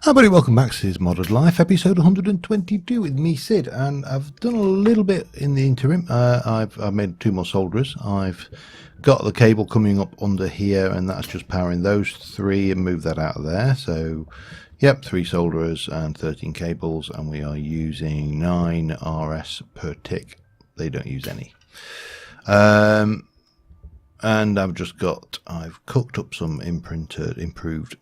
Hi everybody, welcome back to Cids Modded Life, episode 122 with me, Cid, and I've done a little bit in the interim. I've made 2 more solderers. I've got the cable coming up under here, and that's just powering those 3 and move that out of there. So, yep, 3 solderers and 13 cables, and we are using 9 RS per tick. They don't use any. And I've cooked up some improved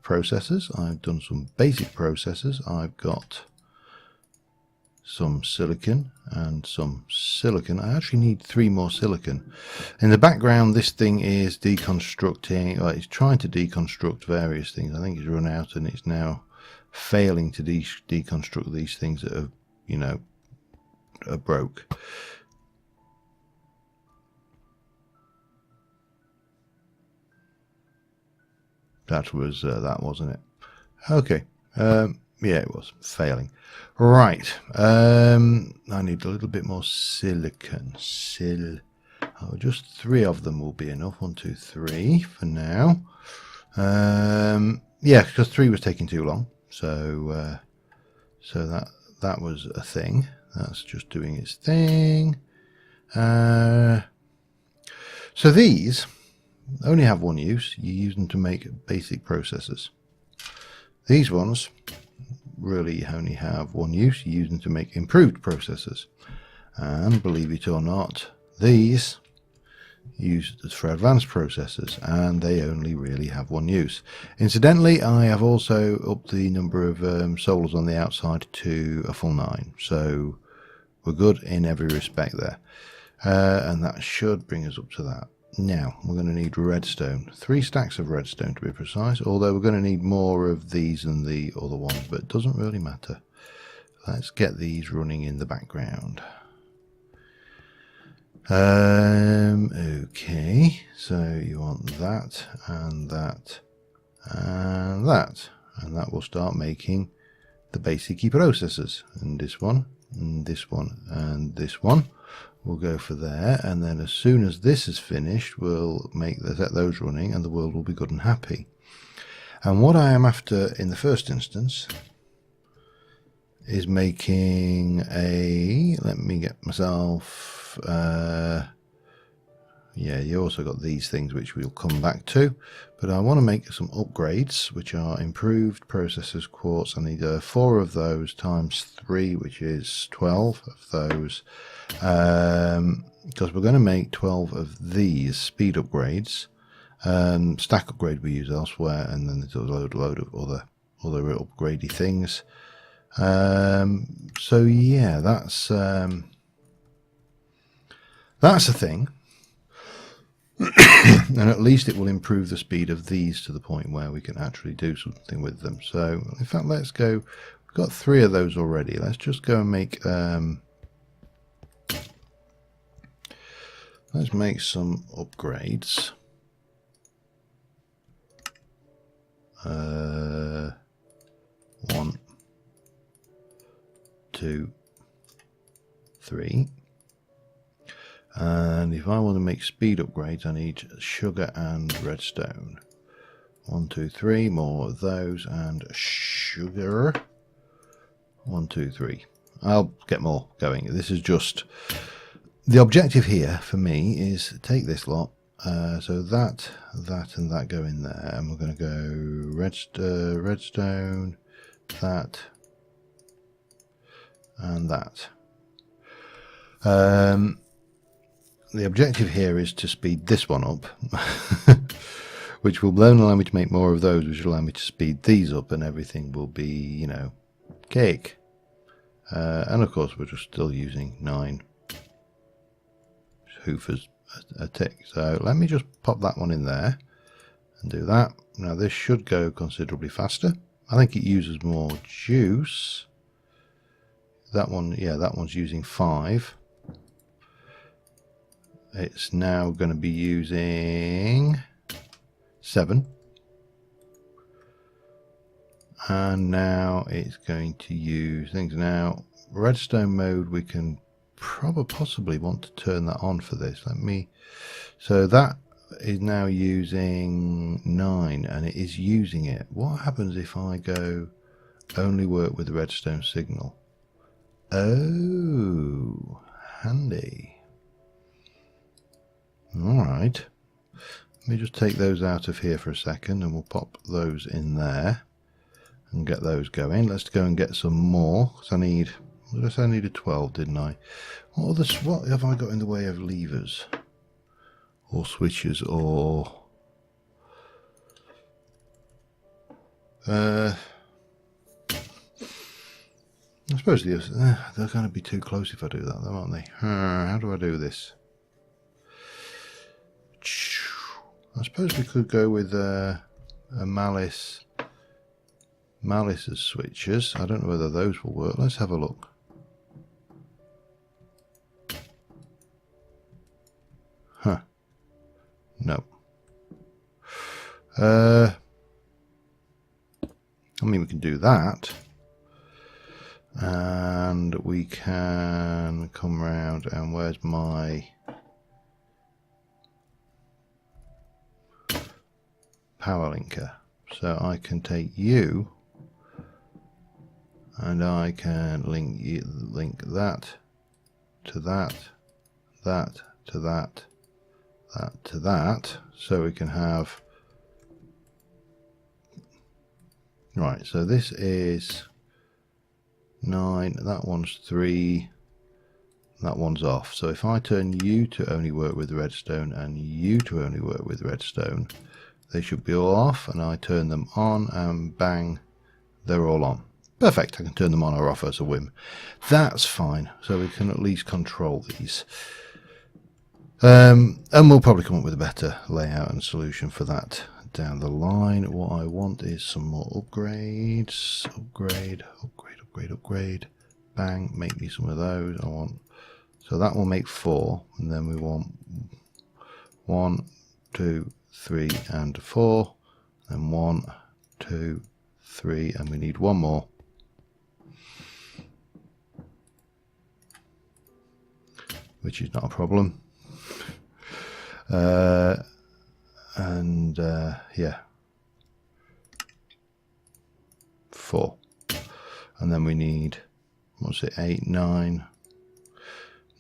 processors. I've done some basic processors. I've got some silicon and some silicon. I actually need 3 more silicon. In the background, this thing is deconstructing, well, it's trying to deconstruct various things. I think it's run out and it's now failing to deconstruct these things that are broke. That was that, wasn't it? Okay. Yeah, it was failing. Right. I need a little bit more silicon. Just 3 of them will be enough. 1, 2, 3 for now. Yeah, because 3 was taking too long. So that was a thing. That's just doing its thing. So these only have 1 use. You use them to make basic processors. These ones really only have 1 use. You use them to make improved processors. And believe it or not, these used for advanced processors, and they only really have 1 use. Incidentally, I have also upped the number of solders on the outside to a full 9. So we're good in every respect there. And that should bring us up to that. Now, we're going to need redstone. 3 stacks of redstone to be precise, although we're going to need more of these than the other ones, but it doesn't really matter. Let's get these running in the background. Okay, so you want that, and that, and that. And that will start making the basic processors. And this one, and this one, and this one. We'll go for there, and then as soon as this is finished, we'll set those running, and the world will be good and happy. And what I am after in the first instance is making a, let me get myself, yeah, you also got these things which we'll come back to, but I want to make some upgrades which are improved processors, quartz. I need 4 of those times 3, which is 12 of those, because we're going to make 12 of these speed upgrades. Stack upgrade we use elsewhere, and then there's a load of other upgradey things. So yeah, that's a thing. And at least it will improve the speed of these to the point where we can actually do something with them. So in fact, let's go. We've got 3 of those already. Let's just go and make let's make some upgrades. 1, 2, 3. And if I want to make speed upgrades, I need sugar and redstone. 1, 2, 3, more of those, and sugar. 1, 2, 3. I'll get more going. This is just the objective here for me is take this lot. So that, and that go in there, and we're going to go redstone, that, and that. The objective here is to speed this one up, which will then allow me to make more of those, which will allow me to speed these up, and everything will be, you know, cake. And of course, we're just still using 9 hoofers a tick. So let me just pop that one in there and do that. Now this should go considerably faster. I think it uses more juice. That one, yeah, that one's using 5. It's now going to be using 7. And now it's going to use things. Now, redstone mode, we can possibly want to turn that on for this. So that is now using 9, and it is using it. What happens if I go only work with the redstone signal? Oh, handy. Alright. Let me just take those out of here for a second, and we'll pop those in there and get those going. Let's go and get some more, because I need, what did I say? I needed 12, didn't I? What have I got in the way of levers? Or switches, or... I suppose they're going to be too close if I do that, though, aren't they? How do I do this? I suppose we could go with a malice as switches. I don't know whether those will work. Let's have a look. Huh. No. I mean, we can do that. And we can come round, and where's my power linker? So I can take you, and I can link that to that, that to that, that to that, so we can have, right, so this is 9, that one's 3, that one's off. So if I turn you to only work with redstone and you to only work with redstone, they should be all off, and I turn them on and bang, they're all on. Perfect, I can turn them on or off as a whim. That's fine, so we can at least control these. And we'll probably come up with a better layout and solution for that down the line. What I want is some more upgrades. Upgrade. Bang, make me some of those. I want, so that will make 4, and then we want 1, 2, 3 and 4, and 1, 2, 3, and we need one more. Which is not a problem. Yeah, 4, and then we need, what's it, 8, 9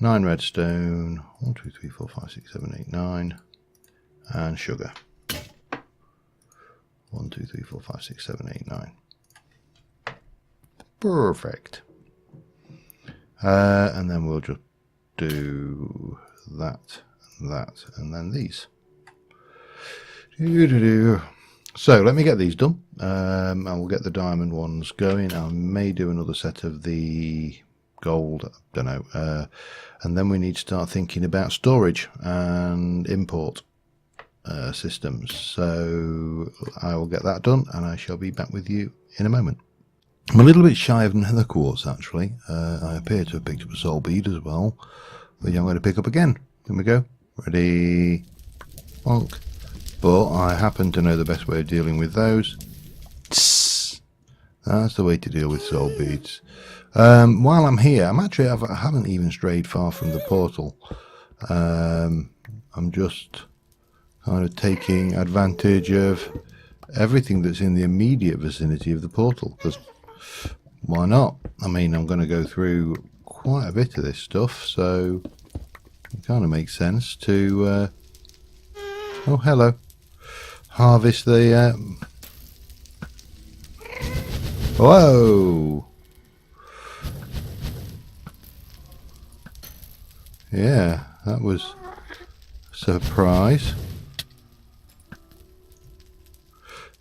redstone, 1, 2, 3, 4, 5, 6, 7, 8, 9, and sugar, 1, 2, 3, 4, 5, 6, 7, 8, 9. Perfect. And then we'll just do that, and then these. So let me get these done. I will get the diamond ones going. I may do another set of the gold, don't know. And then we need to start thinking about storage and import systems. So I will get that done, and I shall be back with you in a moment. I'm a little bit shy of nether quartz, actually. I appear to have picked up a soul bead as well, which I'm going to pick up again. Here we go. Ready? Bonk. But I happen to know the best way of dealing with those. That's the way to deal with soul beads. While I'm here, I haven't even strayed far from the portal. I'm just kind of taking advantage of everything that's in the immediate vicinity of the portal, because why not? I mean, I'm going to go through quite a bit of this stuff, so it kind of makes sense to oh, hello, harvest the whoa, yeah, that was a surprise.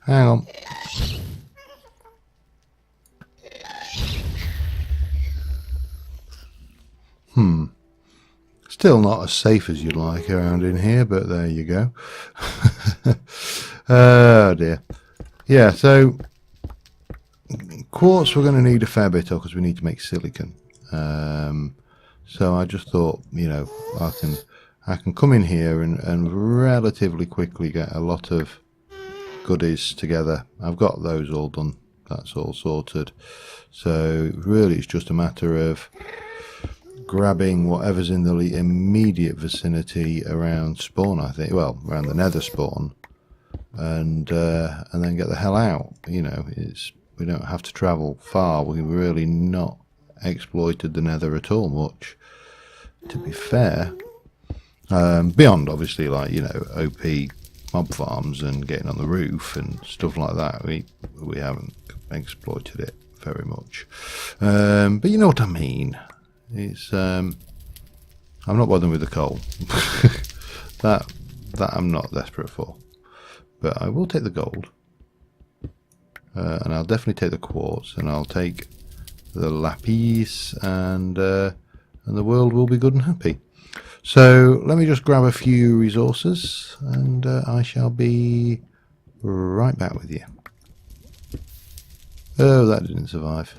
Hang on. Still not as safe as you'd like around in here, but there you go. Oh dear. Yeah, so quartz we're going to need a fair bit of, because we need to make silicon. So I just thought, you know, I can come in here and relatively quickly get a lot of goodies together. I've got those all done. That's all sorted. So really it's just a matter of grabbing whatever's in the immediate vicinity around spawn, I think. Well, around the nether spawn. And then get the hell out. You know, we don't have to travel far. We've really not exploited the nether at all much, to be fair. Beyond, obviously, like, you know, OP mob farms and getting on the roof and stuff like that. We haven't exploited it very much. But you know what I mean. It's I'm not bothering with the coal. that I'm not desperate for. But I will take the gold. And I'll definitely take the quartz, and I'll take the lapis, and the world will be good and happy. So let me just grab a few resources, and I shall be right back with you. Oh, that didn't survive.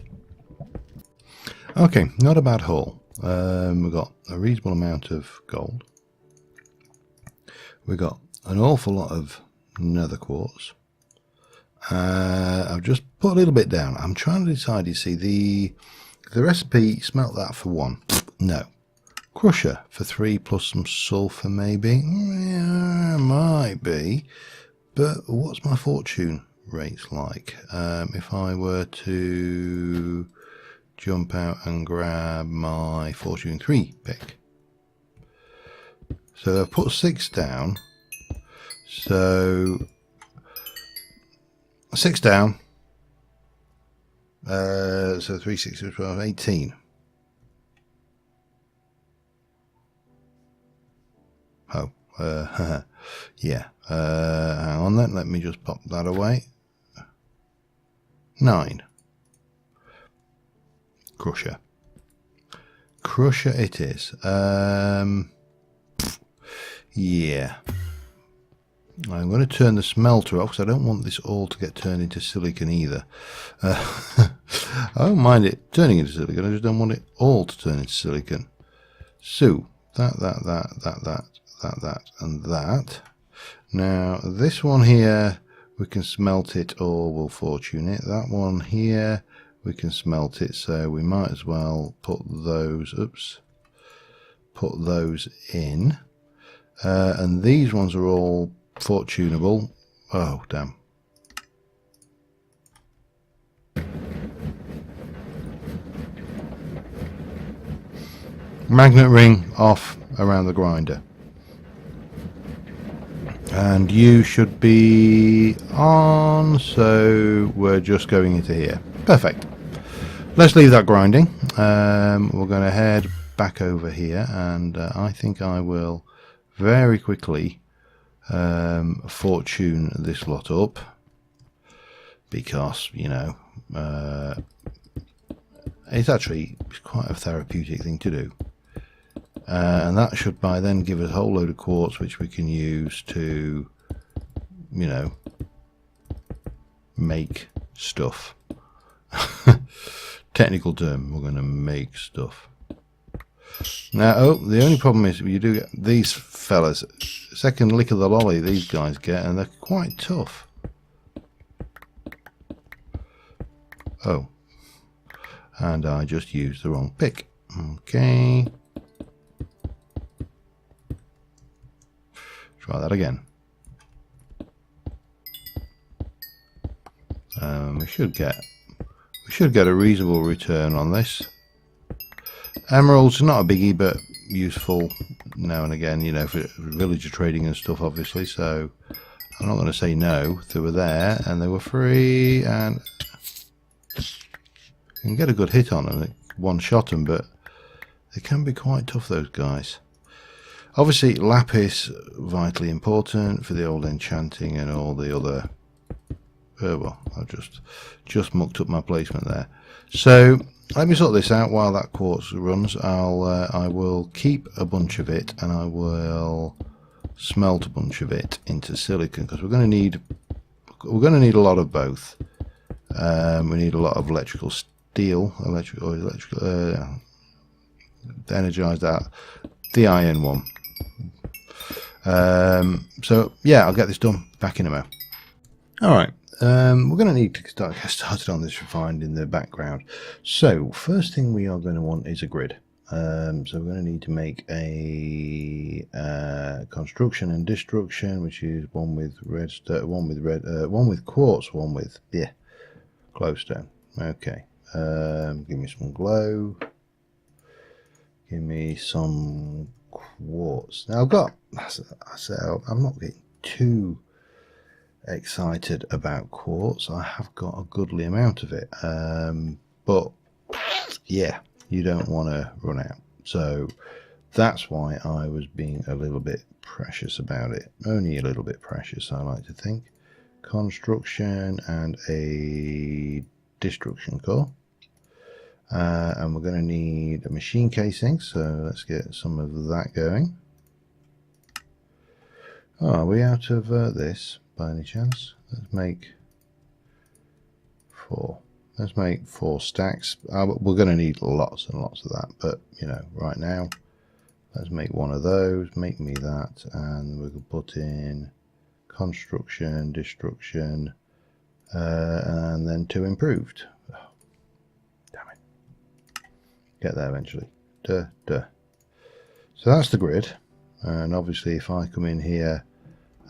Okay, not a bad haul. We've got a reasonable amount of gold. We've got an awful lot of nether quartz. I've just put a little bit down. I'm trying to decide, you see, the recipe, smelt that for 1. No. Crusher for 3 plus some sulfur, maybe. Yeah, might be. But what's my fortune rates like? If I were to jump out and grab my fortune 3 pick. So I've put 6 down. So 6 down. So 3, 6, 12, 18. Oh, yeah. Hang on then. Let me just pop that away. 9. Crusher. Crusher it is. Yeah. I'm going to turn the smelter off because I don't want this all to get turned into silicon either. I don't mind it turning into silicon, I just don't want it all to turn into silicon. So, that, and that. Now, this one here, we can smelt it or we'll fortune it. That one here, we can smelt it, so we might as well put those, put those in. And these ones are all fortunable. Oh, damn. Magnet ring off around the grinder. And you should be on, so we're just going into here. Perfect. Let's leave that grinding. We're going to head back over here, and I think I will very quickly fortune this lot up, because, you know, it's actually quite a therapeutic thing to do. And that should by then give us a whole load of quartz which we can use to, you know, make stuff. Technical term, we're going to make stuff. Now, oh, the only problem is you do get these fellas, second lick of the lolly these guys get, and they're quite tough. Oh, and I just used the wrong pick. Okay. Try that again. We should get a reasonable return on this. Emeralds, not a biggie, but useful now and again, you know, for villager trading and stuff, obviously. So I'm not going to say no. They were there and they were free, and you can get a good hit on them. One shot them, but they can be quite tough, those guys. Obviously, lapis, vitally important for the old enchanting and all the other. Well, I've just mucked up my placement there. So let me sort this out while that quartz runs. I will keep a bunch of it, and I will smelt a bunch of it into silicon, because we're going to need a lot of both. We need a lot of electrical steel, energize that, the iron one. So yeah, I'll get this done back in a moment. Alright, we're going to need to get started on this refined in the background. So first thing we are going to want is a grid. So we're going to need to make a construction and destruction, which is one with redstone, one with quartz, one with glowstone. Okay. Give me some glow. Give me some quartz. Now I've got. I said I'm not getting too excited about quartz. I have got a goodly amount of it, but yeah, you don't want to run out. So that's why I was being a little bit precious about it. Only a little bit precious, I like to think. Construction and a destruction core. And we're going to need a machine casing, so let's get some of that going. Oh, are we out of this by any chance? Let's make 4. Let's make 4 stacks. We're going to need lots and lots of that, but you know, right now, let's make one of those. Make me that, and we can put in construction, destruction, and then 2 improved. Oh, damn it! Get there eventually. Duh. So that's the grid, and obviously, if I come in here.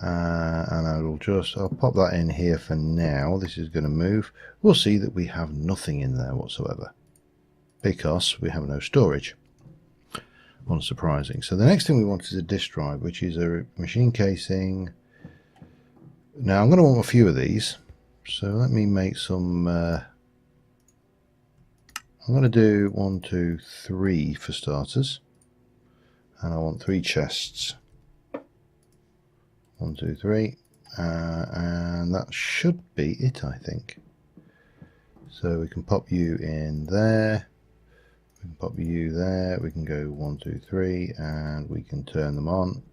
And I'll pop that in here for now. This is going to move. We'll see that we have nothing in there whatsoever because we have no storage. Unsurprising. So the next thing we want is a disk drive, which is a machine casing. Now I'm going to want a few of these, so let me make some. I'm going to do 1, 2, 3 for starters, and I want 3 chests. 1, 2, 3, and that should be it, I think. So we can pop you in there, we can pop you there, we can go 1, 2, 3, and we can turn them on.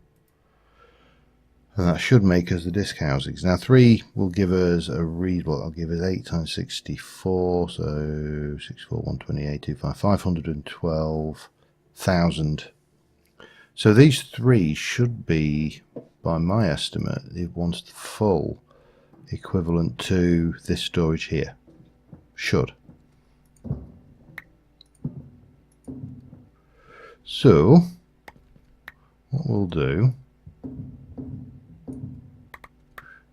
And that should make us the disk housings. Now 3 will give us a read, well, I'll give us 8 times 64, so 64, 128, 25, 512,000. So these 3 should be, by my estimate, it wants the full equivalent to this storage here. Should. So what we'll do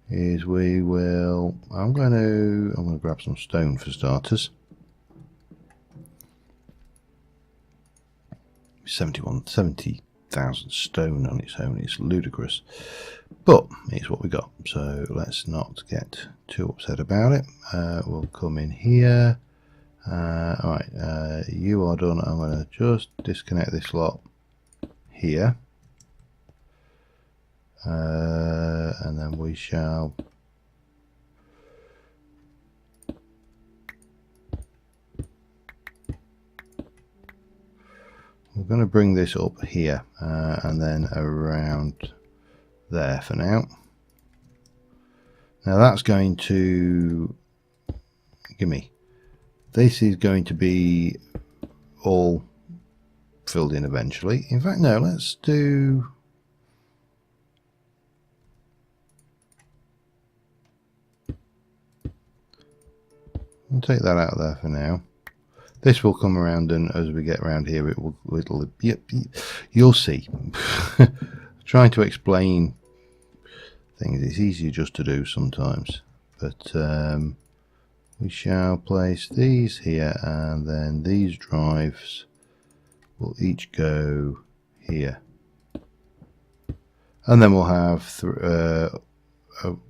is I'm going to grab some stone for starters. 70,000 stone on its own is ludicrous, but it's what we got, so let's not get too upset about it. We'll come in here. Alright, you are done. I'm going to just disconnect this lot here, and then we shall we're going to bring this up here and then around there for now. Now that's going to this is going to be all filled in eventually. In fact, no, let's do I'll take that out of there for now. This will come around, and as we get around here, it'll yep, you'll see. Trying to explain things, it's easier just to do sometimes. But we shall place these here, and then these drives will each go here. And then we'll have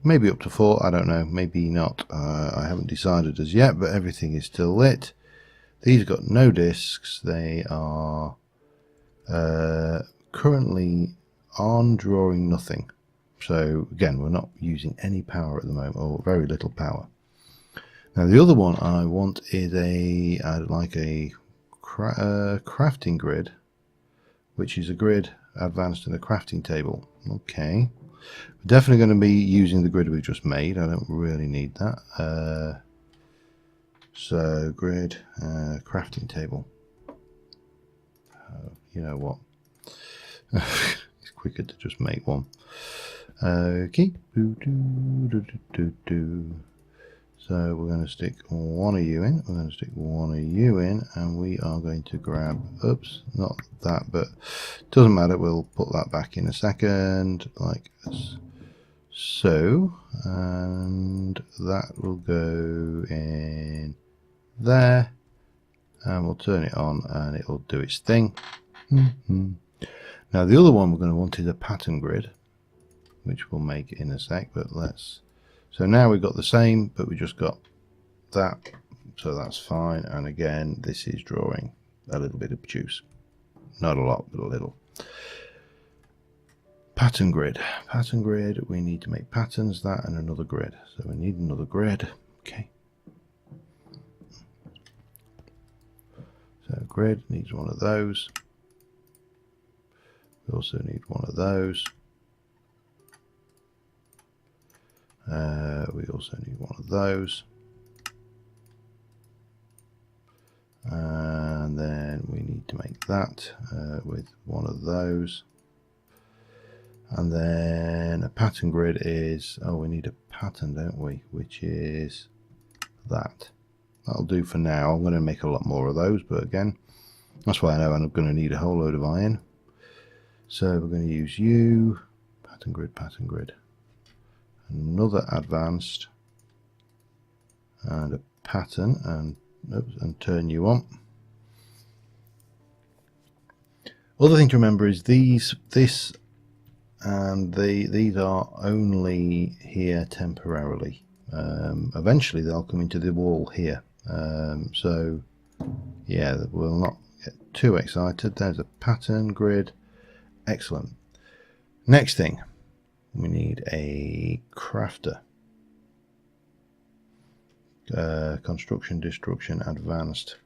maybe up to 4, I don't know, maybe not. I haven't decided as yet, but everything is still lit. These got no discs. They are currently on drawing nothing. So again, we're not using any power at the moment, or very little power. Now the other one I want is I'd like a crafting grid, which is a grid advanced in a crafting table. Okay, we're definitely going to be using the grid we just made. I don't really need that. So grid, crafting table. You know what? It's quicker to just make one. Okay. So we're going to stick one of you in, we're going to stick one of you in, and we are going to grab, oops, not that, but doesn't matter, we'll put that back in a second, like so, and that will go in there, and we'll turn it on and it will do its thing. Now the other one we're going to want is a pattern grid, which we'll make in a sec, but let's, so now we've got the same, but we just got that, so that's fine. And again, this is drawing a little bit of juice, not a lot, but a little. Pattern grid, we need to make patterns, that and another grid, so we need another grid. Okay, so grid needs one of those, we also need one of those, we also need one of those, and then we need to make that with one of those, and then a pattern grid is, oh, we need a pattern, don't we, which is that. That'll do for now. I'm going to make a lot more of those, but again, that's why I know I'm going to need a whole load of iron. So we're going to use you, pattern grid, another advanced, and a pattern, and oops, and turn you on. Other thing to remember is these are only here temporarily. Eventually they'll come into the wall here. So yeah, we'll not get too excited. There's a pattern grid. Excellent. Next thing, we need a crafter. Construction, destruction, advanced.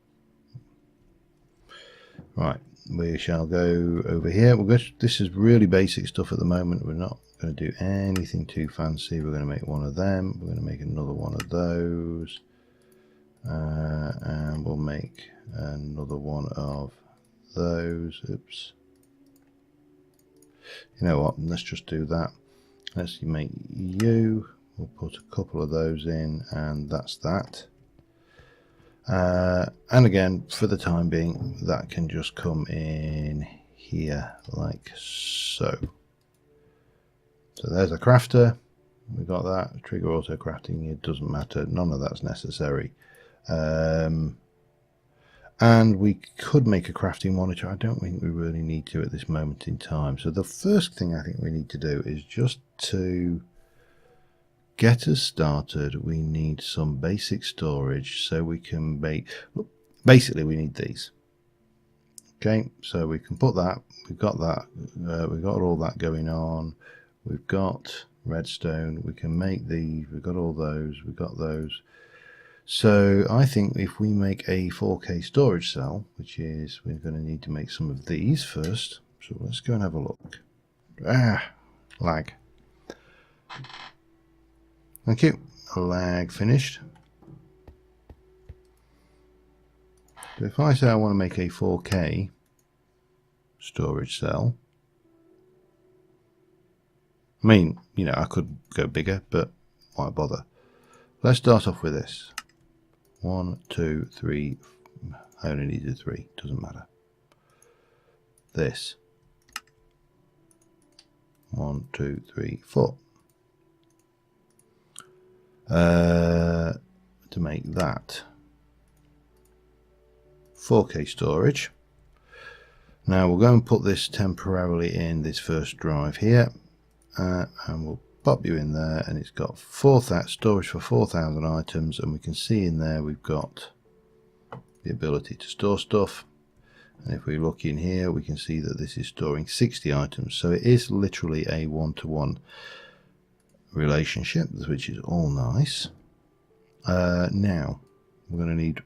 Right, we shall go over here. This is really basic stuff at the moment. We're not going to do anything too fancy. We're going to make one of them. We're going to make another one of those. And we'll make another one of those. Oops. You know what? Let's just do that. Let's make you. We'll put a couple of those in, and that's that. And again, for the time being, that can just come in here like so. So there's a crafter. We got that. Trigger auto crafting. It doesn't matter. None of that's necessary. And we could make a crafting monitor. I don't think we really need to at this moment in time. So the first thing I think we need to do is just to get us started. We need some basic storage so we can make, basically we need these. Okay, so we can put that, we've got that, we've got all that going on. We've got redstone, we can make these, we've got all those, we've got those. So I think if we make a 4K storage cell, which is, we're going to need to make some of these first. So let's go and have a look. Lag. Thank you. Lag finished. So if I say I want to make a 4K storage cell, I mean, you know, I could go bigger, but why bother? Let's start off with this. 1, 2, 3. I only needed 3. Doesn't matter. This. 1, 2, 3, 4. To make that 4K storage. Now we'll go and put this temporarily in this first drive here, and we'll pop you in there, and it's got storage for 4,000 items, and we can see in there we've got the ability to store stuff. And if we look in here, we can see that this is storing 60 items, so it is literally a one-to-one relationship, which is all nice. Now we're going to need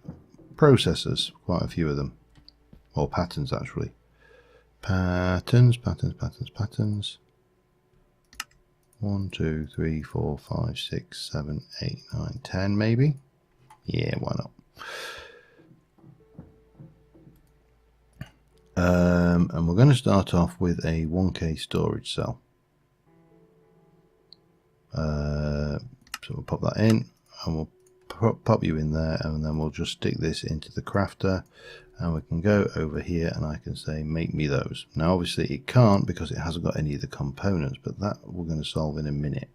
processors, quite a few of them, or patterns actually. Patterns. 1, 2, 3, 4, 5, 6, 7, 8, 9, 10 maybe. Yeah, why not? And we're going to start off with a 1K storage cell. So we'll pop that in, and we'll pop you in there, and then we'll just stick this into the crafter, and we can go over here and I can say make me those. Now obviously it can't because it hasn't got any of the components, but that we're going to solve in a minute.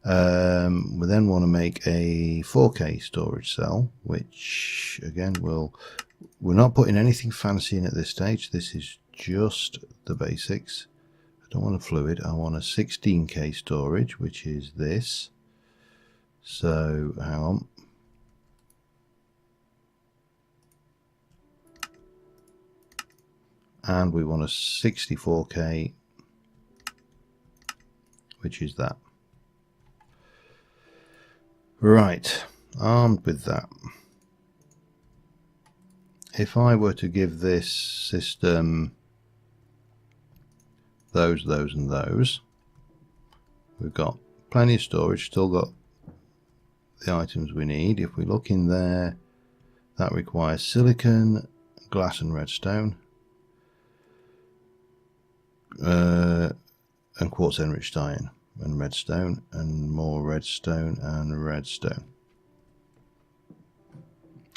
We then want to make a 4K storage cell, which again we're not putting anything fancy in at this stage. This is just the basics. I don't want a fluid, I want a 16K storage, which is this. So hang on. And we want a 64K, which is that. Right, armed with that, if I were to give this system those, and those, we've got plenty of storage, still got the items we need. If we look in there, that requires silicon, glass and redstone, and quartz enriched iron, and redstone, and more redstone and redstone.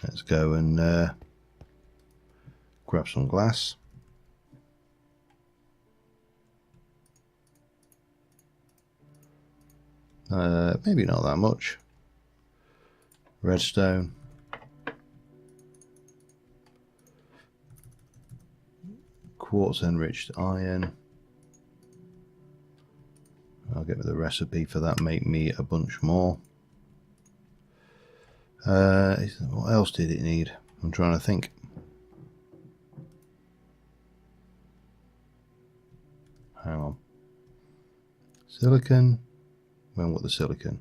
Let's go and grab some glass. Maybe not that much. Redstone. Quartz enriched iron. I'll get the recipe for that, make me a bunch more. What else did it need? I'm trying to think. Hang on. Silicon. When what the silicon?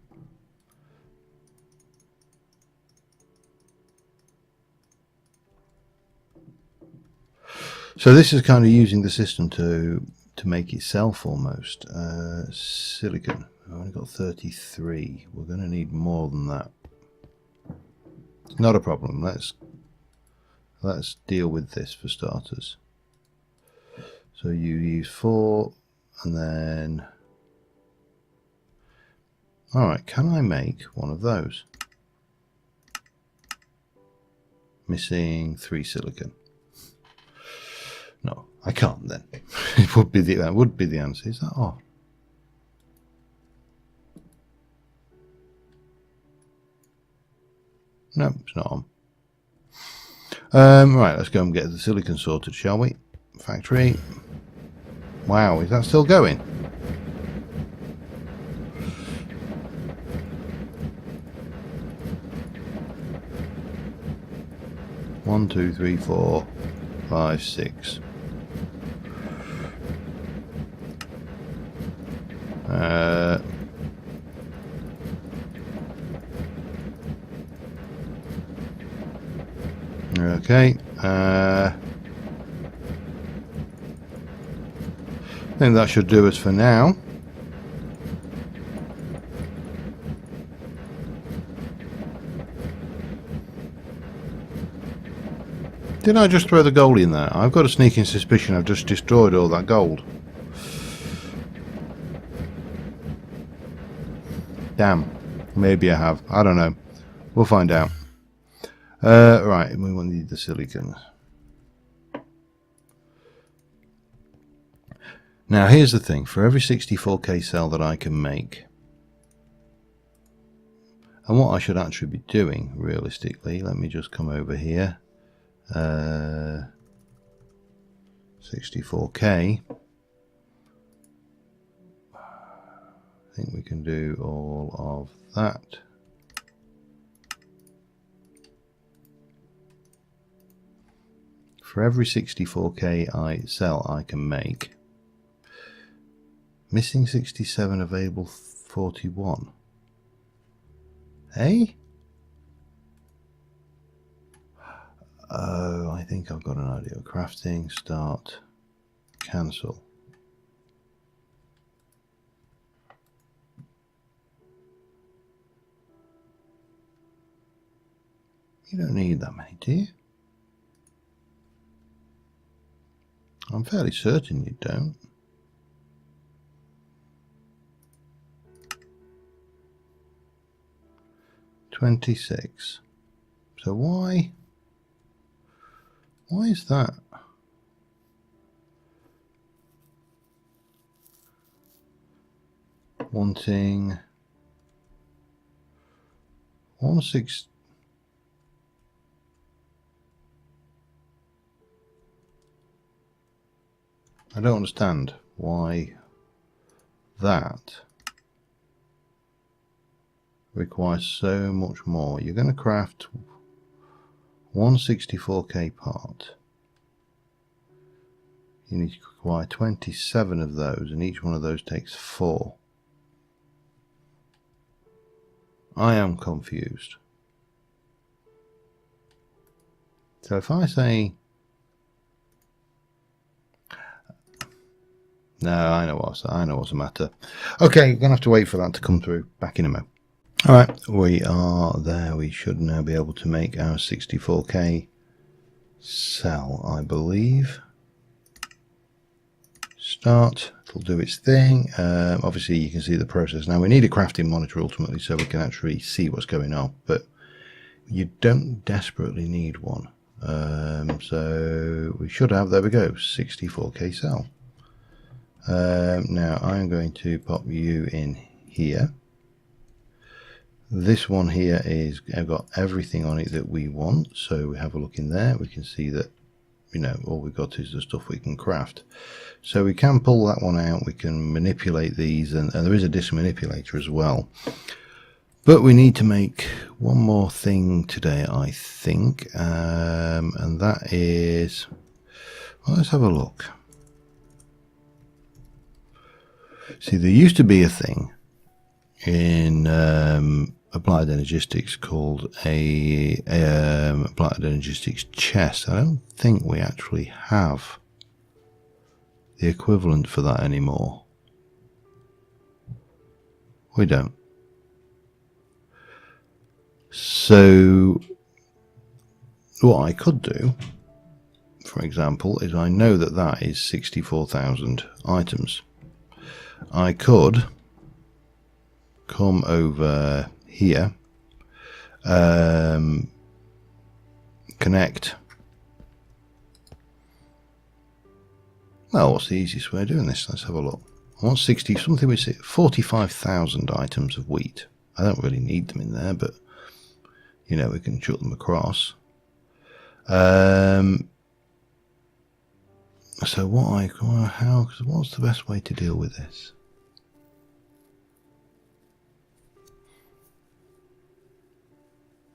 So this is kind of using the system to make itself almost. Silicon, I've only got 33. We're going to need more than that. Not a problem. Let's deal with this for starters. So you use 4, and then all right. Can I make one of those? Missing 3 silicon. No, I can't then. It would be the answer. Is that off? No, it's not on. Right, let's go and get the silicon sorted, shall we? Factory. Wow, is that still going? One, 2, 3, 4, 5, 6. Okay. I think that should do us for now. Did I just throw the gold in there? I've got a sneaking suspicion I've just destroyed all that gold. Damn. Maybe I have. I don't know. We'll find out. Right, we want to need the silicon. Now here's the thing. For every 64K cell that I can make, and what I should actually be doing realistically, let me just come over here. 64K. I think we can do all of that. For every 64K cell I can make, missing 67, available 41. Hey? Oh, I think I've got an idea. Crafting, start, cancel. You don't need that many, do you? I'm fairly certain you don't. 26. So why is that? Wanting 16. I don't understand why that requires so much more. You're going to craft 164k part. You need to acquire 27 of those, and each one of those takes 4. I am confused. So if I say, no, I know what's the matter. Okay, you're gonna have to wait for that to come through. Back in a moment. All right, we are there. We should now be able to make our 64k cell, I believe. Start. It'll do its thing. Obviously, you can see the process. Now we need a crafting monitor ultimately, so we can actually see what's going on. But you don't desperately need one. So we should have. There we go. 64k cell. Now I'm going to pop you in here. This one here is, I've got everything on it that we want. So we have a look in there. We can see that, you know, all we've got is the stuff we can craft. So we can pull that one out. We can manipulate these, and there is a disk manipulator as well. But we need to make one more thing today, I think, and that is, well, let's have a look. See, there used to be a thing in Applied Energistics called a Applied Energistics chest. I don't think we actually have the equivalent for that anymore. We don't. So what I could do, for example, is I know that that is 64,000 items. I could come over here, connect. Well, what's the easiest way of doing this? Let's have a look. I want 60, something with 45,000 items of wheat. I don't really need them in there, but you know, we can chuck them across. So what's the best way to deal with this?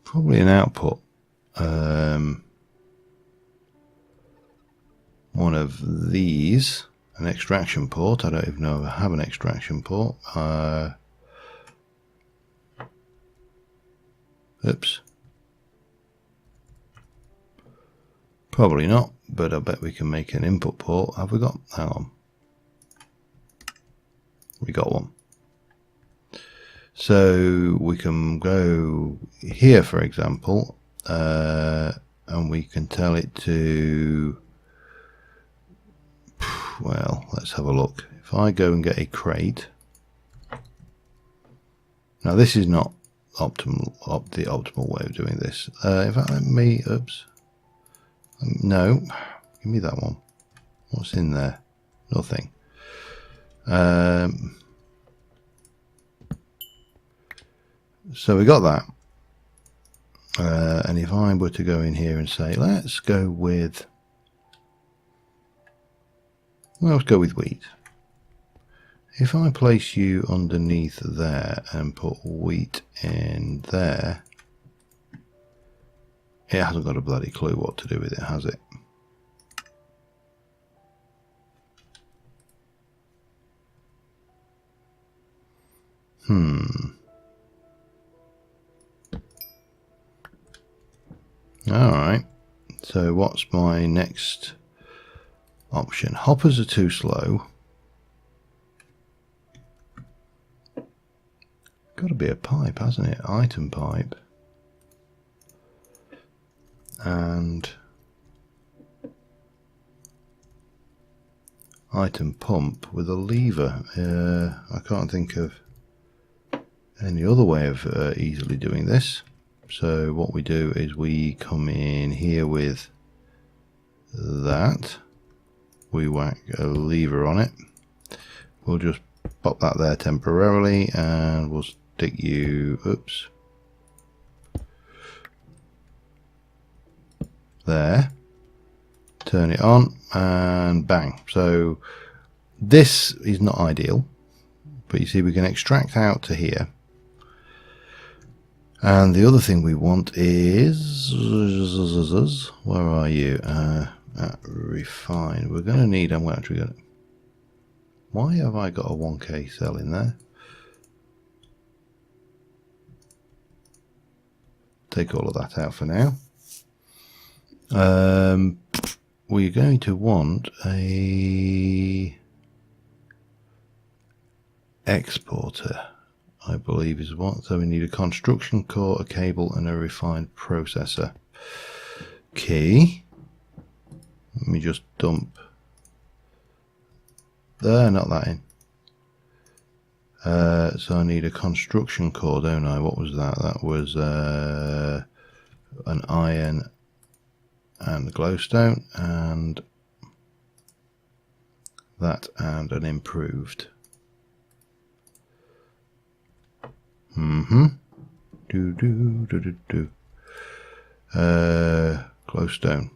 Probably an output. One of these, an extraction port. I don't even know if I have an extraction port. Oops. Probably not, but I bet we can make an input port. Have we got? Hang on. We got one. So we can go here, for example, and we can tell it to, well, let's have a look. If I go and get a crate, now this is not the optimal way of doing this. In fact, let me, oops, no, give me that one. What's in there? Nothing. So we got that. And if I were to go in here and say, let's go with, well, let's go with wheat. If I place you underneath there and put wheat in there, it hasn't got a bloody clue what to do with it, has it? Alright, so what's my next option? Hoppers are too slow. Got to be a pipe, hasn't it? Item pipe. And item pump with a lever. I can't think of any other way of easily doing this. So what we do is we come in here with that. We whack a lever on it. We'll just pop that there temporarily, and we'll stick you, oops, there. Turn it on and bang. So this is not ideal, but you see we can extract out to here. And the other thing we want is, where are you? Refine. We're going to need, I'm actually going to, why have I got a 1K cell in there? Take all of that out for now. We're going to want a exporter, I believe is what. So we need a construction core, a cable, and a refined processor. Key. Let me just dump there, not that in. So I need a construction core, don't I? What was that? That was an iron and a glowstone, and that, and an improved. Glowstone.